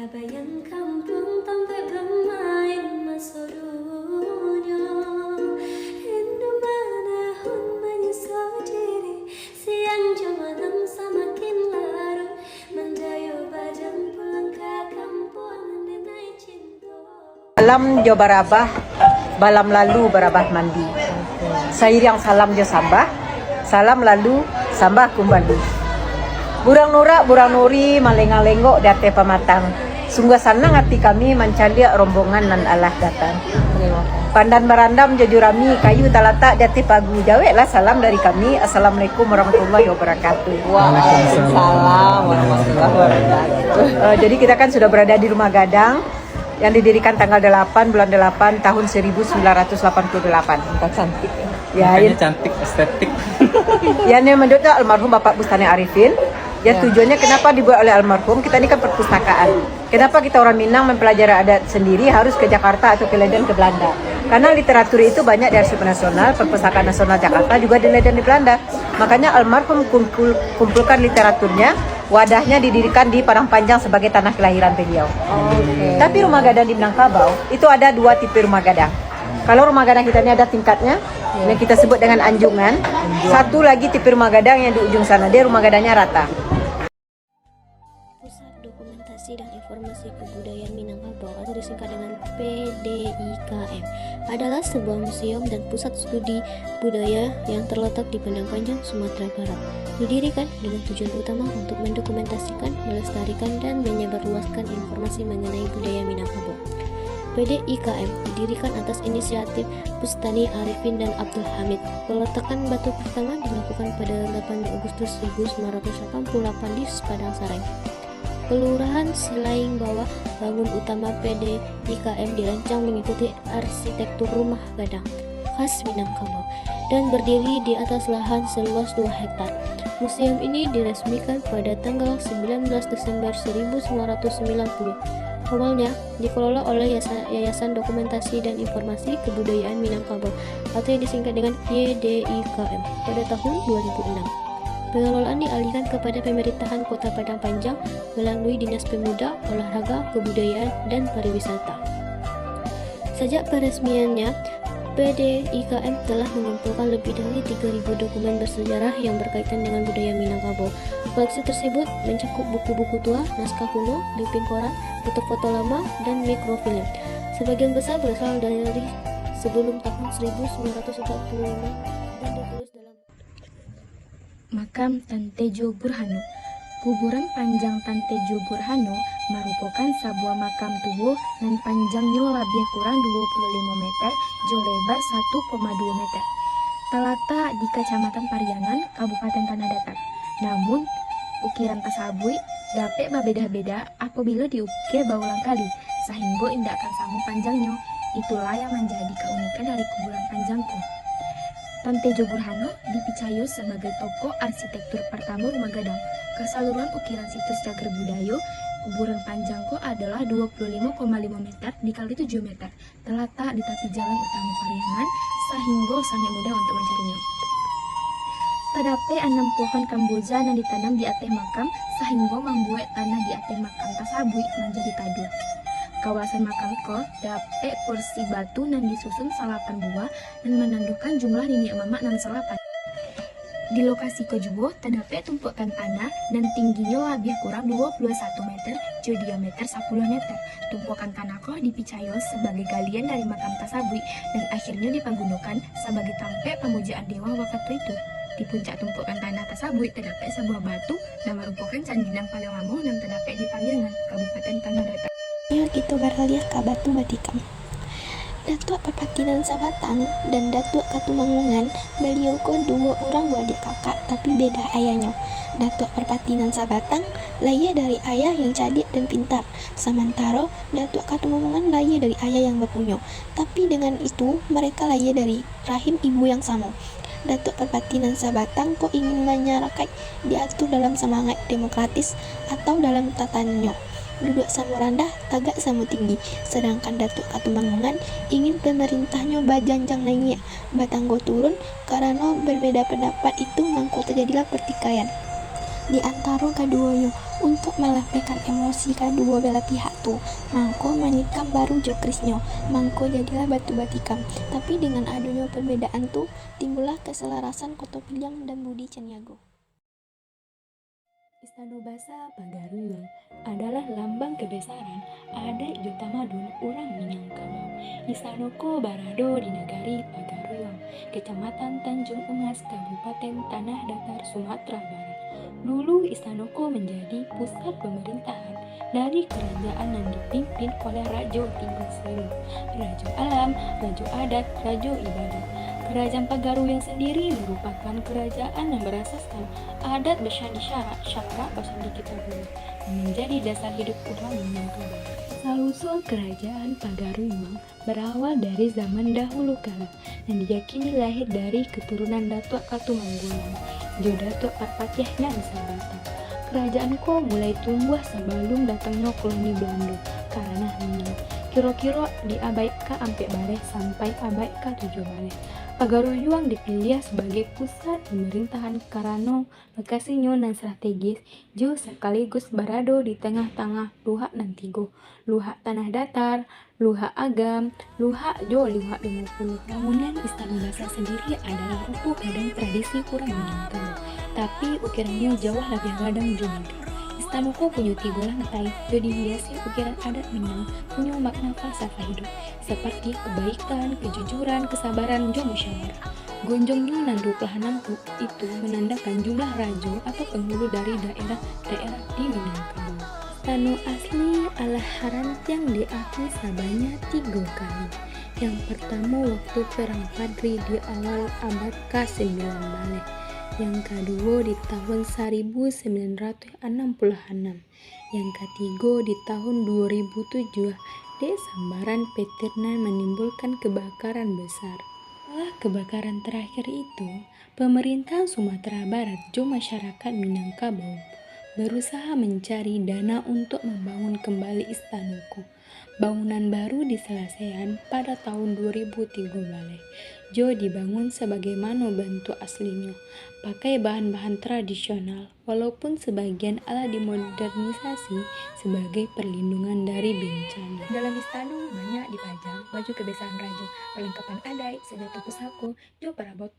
bayang kampung tampak bermain masa dunia. Hindu manahun menyesal diri, siang jamanan semakin larut, mendayu badan pulang ke kampung mengenai cinta. Salam jo barabah, balam lalu barabah mandi. Sairiang salam jo sambah, salam lalu sambah kumbali. Burang nura, burang nuri, malenga-lenggok date pamatang. Sungguh senang hati kami mencari rombongan nan Allah datang. Pandan merandam jajurami, kayu talata jati pagu. Jaweklah salam dari kami. Assalamualaikum warahmatullahi wabarakatuh. Waalaikumsalam warahmatullahi wabarakatuh. Jadi kita kan sudah berada di Rumah Gadang yang didirikan tanggal 8 bulan 8 tahun 1988. Cantik. Ya, Makanya cantik, estetik. yang menurut almarhum Bapak Bustani Arifin. Ya, tujuannya kenapa dibuat oleh almarhum, kita ini kan perpustakaan. Kenapa kita orang Minang mempelajari adat sendiri harus ke Jakarta atau ke Leiden ke Belanda? Karena literatur itu banyak di Arsip Nasional, Perpustakaan Nasional Jakarta juga di Leiden di Belanda. Makanya almarhum kumpulkan literaturnya, wadahnya didirikan di Padang Panjang sebagai tanah kelahiran beliau. Tapi Rumah Gadang di Minangkabau itu ada dua tipe rumah gadang. Kalau rumah gadang kita ini ada tingkatnya, yang kita sebut dengan anjungan. Satu lagi tipe rumah gadang yang di ujung sana, dia rumah gadangnya rata. Pusat Dokumentasi dan Informasi Kebudayaan Minangkabau atau disingkat dengan PDIKM adalah sebuah museum dan pusat studi budaya yang terletak di Padang Panjang, Sumatera Barat. Didirikan dengan tujuan utama untuk mendokumentasikan, melestarikan, dan menyebarluaskan informasi mengenai budaya Minangkabau. PDIKM didirikan atas inisiatif Bustani Arifin dan Abdul Hamid. Peletakan batu pertama dilakukan pada 8 Agustus 1988 di Padang Sarai. Kelurahan Silaing Bawah. Bangun utama PDIKM dirancang mengikuti arsitektur rumah gadang khas Minangkabau dan berdiri di atas lahan seluas 2 hektar. Museum ini diresmikan pada tanggal 19 Desember 1990. Awalnya dikelola oleh Yayasan Dokumentasi dan Informasi Kebudayaan Minangkabau atau yang disingkat dengan YDIKM pada tahun 2006. Pengelolaan dialihkan kepada pemerintahan Kota Padang Panjang melalui Dinas Pemuda, Olahraga, Kebudayaan, dan Pariwisata. Sejak peresmiannya, PDIKM telah mengumpulkan lebih dari 3.000 dokumen bersejarah yang berkaitan dengan budaya Minangkabau. Koleksi tersebut mencakup buku-buku tua, naskah kuno, clipping koran, foto-foto lama, dan mikrofilm. Sebagian besar berasal dari sebelum tahun 1945 dan ditulis dalam Makam Tan Tejo Burhanu. Kuburan panjang Tan Tejo Burhanu merupakan sebuah makam tua dan panjangnya lebih kurang 25 meter, jauh lebar 1,2 meter. Terletak di Kecamatan Pariangan, Kabupaten Tanah Datar. Namun, ukiran tersebut dapat berbeda-beda apabila diukir berulang kali, sehingga tidak akan sama panjangnya. Itulah yang menjadi keunikan dari kuburan panjangku. Tan Tejo Burhanu dipercaya sebagai tokoh arsitektur pertama Rumah Gadang. Keseluruhan ukiran situs cagar budaya kuburan panjangku adalah 25,5 meter dikali 7 meter. Terletak di tepi jalan utama Pariangan, sehingga sangat mudah untuk mencarinya. Terdapat 6 pohon kamboja yang ditanam di atas makam, sehingga membuat tanah di atas makam tersebut menjadi tadur. Kawasan makam ko dapat kursi batu dan disusun 8 buah dan menandakan jumlah nenek mamak dan selapan. Di lokasi kejubo terdapat tumpukan tanah dan tingginya lebih kurang 21 meter, jauh diameter 10 meter. Tumpukan tanah ko dipercaya sebagai galian dari makam tersebut dan akhirnya dipergunakan sebagai tempat pemujaan dewa waktu itu. Di puncak tumpukan tanah tersebut terdapat sebuah batu yang merupakan candi yang paling lama yang terdapat di Pariangan, Kabupaten Tanah Datar. Yuk kita beralih ke Batu Batikam. Datuk Perpatinan Sabatang dan Datuk Katumangungan, beliau dua orang adik kakak tapi beda ayahnya. Datuk Perpatinan Sabatang lahir dari ayah yang cerdik dan pintar, sementara Datuk Katumangungan lahir dari ayah yang berpunya. Tapi dengan itu mereka lahir dari rahim ibu yang sama. Datuk Perpatinan Sabatang kok ingin menyerakai diatur dalam semangat demokratis atau dalam tatanan duduk sama rendah, tagak sama tinggi. Sedangkan Datuk Katumangungan ingin pemerintahnya bajanjang naiknya, batanggo turun, karena berbeda pendapat itu mangko terjadilah pertikaian. di antara keduanya untuk melepaskan emosi kedua belah pihak tu. Mangko menikam baru jo krisnya, mangko jadilah batu batikam. Tapi dengan adanya perbedaan tu, timbullah keselarasan Kota Piliang dan Budi Caniago. Istana Basa Pagaruyung adalah lambang kebesaran adat Jotamadun orang Minangkabau. Istana ko barado di negari Pagaruyung, Kecamatan Tanjung Emas, Kabupaten Tanah Datar, Sumatera Barat. Dulu istana ko menjadi pusat pemerintahan dari kerajaan yang dipimpin oleh Rajo Tiga Seru, Rajo Alam, Rajo Adat, Rajo Ibadat. Kerajaan Pagaruyung sendiri merupakan kerajaan yang berasaskan adat bersandi syara bersandi kitabul yang menjadi dasar hidup orang Minangkabau. Asal-usul kerajaan Pagaruyung berawal dari zaman dahulu kala dan diyakini lahir dari keturunan Datuk Katumanggolan, Jo Datuk Parpatiahna di Sabata. Kerajaan ko mulai tumbuh sebelum datangnya koloni Belanda karena Minang. Kira-kira di abad ke-4 balik sampai abad ke-7 balik. Pagaruyung dipilih sebagai pusat pemerintahan karena lokasinya nan strategis, jo sekaligus berada di tengah-tengah luhak nan tigo, luhak tanah datar, luhak agam, luhak jo luhak 50. Bangunan Istana Basa sendiri adalah rupa gadang tradisi orang Minangkabau, tapi ukirannya jauh lebih gadang juga. Istana ko punya 3 lantai, jadi dihiasi ukiran adat Minang punya makna falsafah hidup seperti kebaikan, kejujuran, kesabaran, jo musyawarah. Gonjongnya nan 26 itu menandakan jumlah raja atau penghulu dari daerah-daerah di Minangkabau. Istana asli ala harantiang diakui sebanyak 3 kali. Yang pertama waktu Perang Padri di awal abad ke-9 balik. Yang kedua di tahun 1966, yang ketiga di tahun 2007, sambaran Petirna menimbulkan kebakaran besar. Setelah kebakaran terakhir itu, pemerintah Sumatera Barat jo masyarakat Minangkabau berusaha mencari dana untuk membangun kembali istanaku. Bangunan baru diselesaikan pada tahun 2003 balik. Jo dibangun sebagaimana bentuk aslinya, pakai bahan-bahan tradisional, walaupun sebagian ala dimodernisasi sebagai perlindungan dari bencana. Dalam istana banyak dipajang baju kebiasaan raja, perlengkapan adat, senjata pusaka, jo perabot.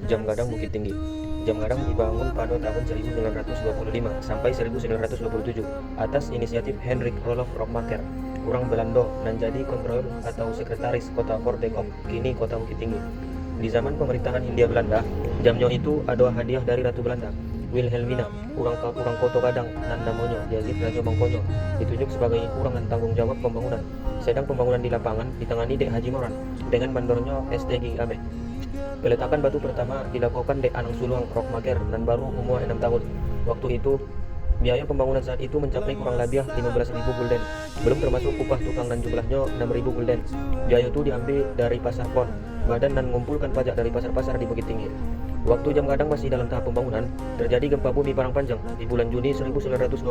Jam Gadang Bukit Tinggi. Jam Gadang dibangun pada tahun 1925 sampai 1927 atas inisiatif Hendrik Rolof Rockmaker, orang Belanda, dan jadi kontrol atau sekretaris kota Fort Depok, kini kota Bukit Tinggi. Di zaman pemerintahan Hindia Belanda, jamnya itu ada hadiah dari Ratu Belanda, Wilhelmina, orang kota Gadang, dan namanya Yazid Raja Bangkonyo, ditunjuk sebagai orang yang tanggung jawab pembangunan. Sedang pembangunan di lapangan ditangani Dek Haji Moran dengan mandornya STG Abe. Peletakan batu pertama dilakukan Dek Anang Suluang Rockmaker dan baru umur 6 tahun. Waktu itu, biaya pembangunan saat itu mencapai kurang lebih 15.000 gulden, belum termasuk upah tukang dan jumlahnya 6.000 gulden. Biaya itu diambil dari pasar pon, badan dan mengumpulkan pajak dari pasar-pasar di Bukit Tinggi. Waktu Jam Gadang masih dalam tahap pembangunan, terjadi gempa bumi Parangpanjang di bulan Juni 1926.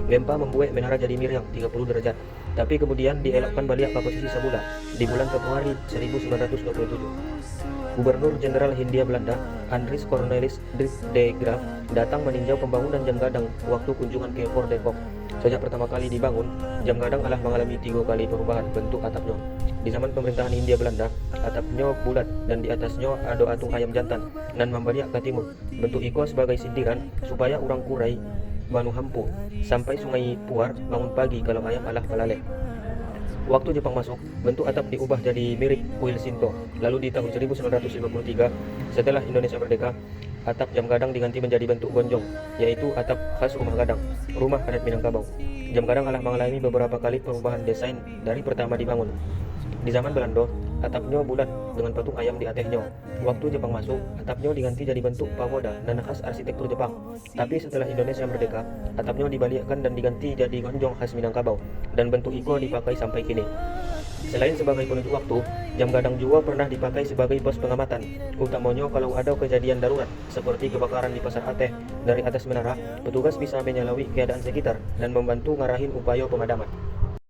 Gempa membuat menara jadi miring 30 derajat, tapi kemudian dielakkan balik ke posisi semula di bulan Februari 1927. Gubernur Jenderal Hindia Belanda, Andries Cornelis de Graaf, datang meninjau pembangunan Jam Gadang waktu kunjungan ke Fort Depok. Sejak pertama kali dibangun, Jam Gadang telah mengalami 3 kali perubahan bentuk atapnya. Di zaman pemerintahan Hindia Belanda, atapnya bulat dan di atasnya ada atung ayam jantan dan membaliak ke timur. Bentuk iko sebagai sindiran supaya orang Kurai banu hampu sampai Sungai Puar bangun pagi kalau ayam alah palale. Waktu Jepang masuk, bentuk atap diubah jadi mirip kuil Shinto. Lalu di tahun 1953, setelah Indonesia merdeka, atap Jam Gadang diganti menjadi bentuk gonjong, yaitu atap khas rumah gadang, rumah adat Minangkabau. Jam Gadang telah mengalami beberapa kali perubahan desain dari pertama dibangun. Di zaman Belanda, atapnya bulat dengan patung ayam di atasnya. Waktu Jepang masuk, atapnya diganti jadi bentuk pagoda dan khas arsitektur Jepang. Tapi setelah Indonesia merdeka, atapnya dibalikkan dan diganti jadi gonjong khas Minangkabau, dan bentuk iko dipakai sampai kini. Selain sebagai penunjuk waktu, jam gadang juga pernah dipakai sebagai pos pengamatan, utamanya kalau ada kejadian darurat seperti kebakaran di Pasar Ateh. Dari atas menara, petugas bisa menyalawi keadaan sekitar dan membantu ngarahin upaya pemadaman.